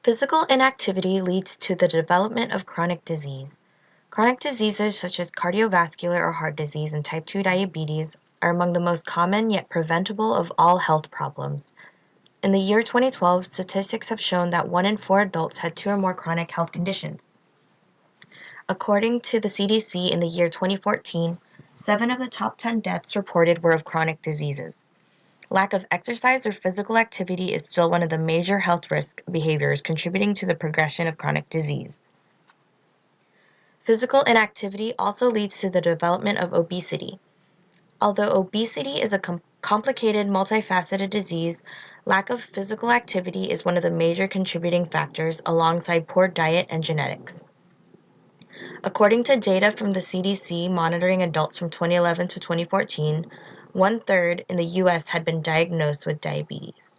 Physical inactivity leads to the development of chronic disease. Chronic diseases such as cardiovascular or heart disease and type 2 diabetes are among the most common yet preventable of all health problems. In the year 2012, statistics have shown that 1 in 4 adults had 2 or more chronic health conditions. According to the CDC in the year 2014, 7 of the top 10 deaths reported were of chronic diseases. Lack of exercise or physical activity is still one of the major health risk behaviors contributing to the progression of chronic disease. Physical inactivity also leads to the development of obesity. Although obesity is a complicated, multifaceted disease, lack of physical activity is one of the major contributing factors alongside poor diet and genetics. According to data from the CDC monitoring adults from 2011 to 2014, one-third in the U.S. had been diagnosed with diabetes.